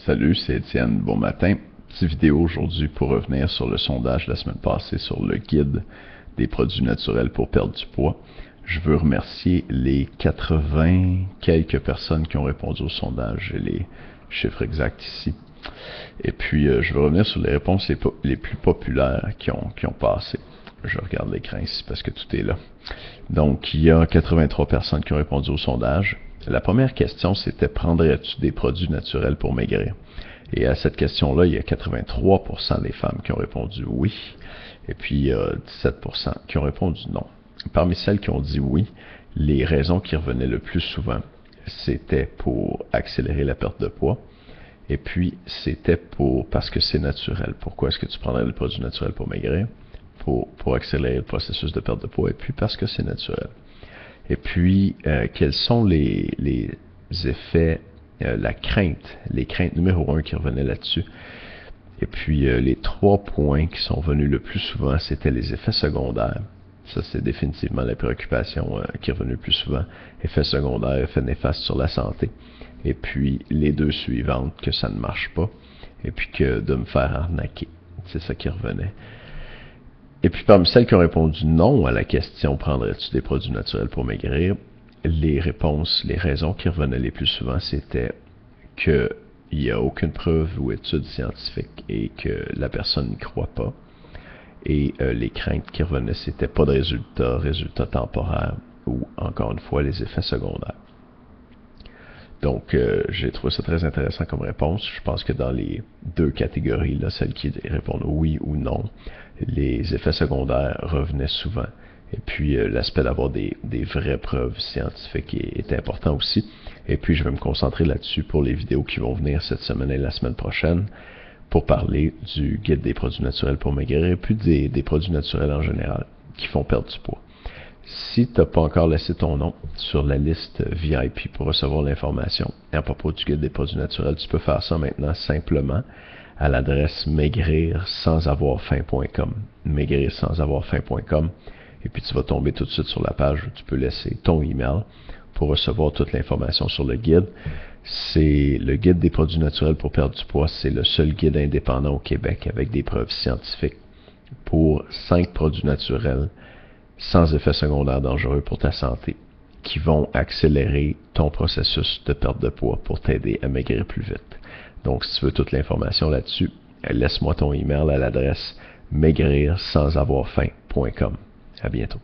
Salut, c'est Étienne. Bon matin. Petite vidéo aujourd'hui pour revenir sur le sondage de la semaine passée sur le guide des produits naturels pour perdre du poids. Je veux remercier les 80 quelques personnes qui ont répondu au sondage. J'ai les chiffres exacts ici. Et puis, je veux revenir sur les réponses les plus populaires qui ont passé. Je regarde l'écran ici parce que tout est là. Donc, il y a 83 personnes qui ont répondu au sondage. La première question, c'était « Prendrais-tu des produits naturels pour maigrir? » Et à cette question-là, il y a 83% des femmes qui ont répondu « Oui ». Et puis, il y a 17% qui ont répondu « Non ». Parmi celles qui ont dit « Oui », les raisons qui revenaient le plus souvent, c'était pour accélérer la perte de poids. Et puis, c'était parce que c'est naturel. Pourquoi est-ce que tu prendrais des produits naturels pour maigrir? Pour accélérer le processus de perte de poids. Et puis, parce que c'est naturel. Et puis, quels sont les effets, la crainte, les craintes numéro 1 qui revenaient là-dessus. Et puis, les 3 points qui sont venus le plus souvent, c'était les effets secondaires. Ça, c'est définitivement la préoccupation qui est revenue le plus souvent. Effets secondaires, effets néfastes sur la santé. Et puis, les deux suivantes, que ça ne marche pas. Et puis, que de me faire arnaquer. C'est ça qui revenait. Et puis, parmi celles qui ont répondu non à la question « Prendrais-tu des produits naturels pour maigrir ?» les réponses, les raisons qui revenaient les plus souvent, c'était qu'il n'y a aucune preuve ou étude scientifique et que la personne n'y croit pas. Et les craintes qui revenaient, c'était pas de résultats temporaires ou, encore une fois, les effets secondaires. Donc, j'ai trouvé ça très intéressant comme réponse. Je pense que dans les deux catégories, là, celles qui répondent oui ou non, les effets secondaires revenaient souvent. Et puis, l'aspect d'avoir des vraies preuves scientifiques est important aussi. Et puis, je vais me concentrer là-dessus pour les vidéos qui vont venir cette semaine et la semaine prochaine pour parler du guide des produits naturels pour maigrir et puis des produits naturels en général qui font perdre du poids. Si tu n'as pas encore laissé ton nom sur la liste VIP pour recevoir l'information à propos du guide des produits naturels, tu peux faire ça maintenant simplement à l'adresse maigrirsansavorfaim.com. Maigrirsansavorfaim.com. Et puis tu vas tomber tout de suite sur la page où tu peux laisser ton email pour recevoir toute l'information sur le guide. C'est le guide des produits naturels pour perdre du poids. C'est le seul guide indépendant au Québec avec des preuves scientifiques pour 5 produits naturels sans effets secondaires dangereux pour ta santé, qui vont accélérer ton processus de perte de poids pour t'aider à maigrir plus vite. Donc, si tu veux toute l'information là-dessus, laisse-moi ton email à l'adresse maigrirsansavorfaim.com. À bientôt.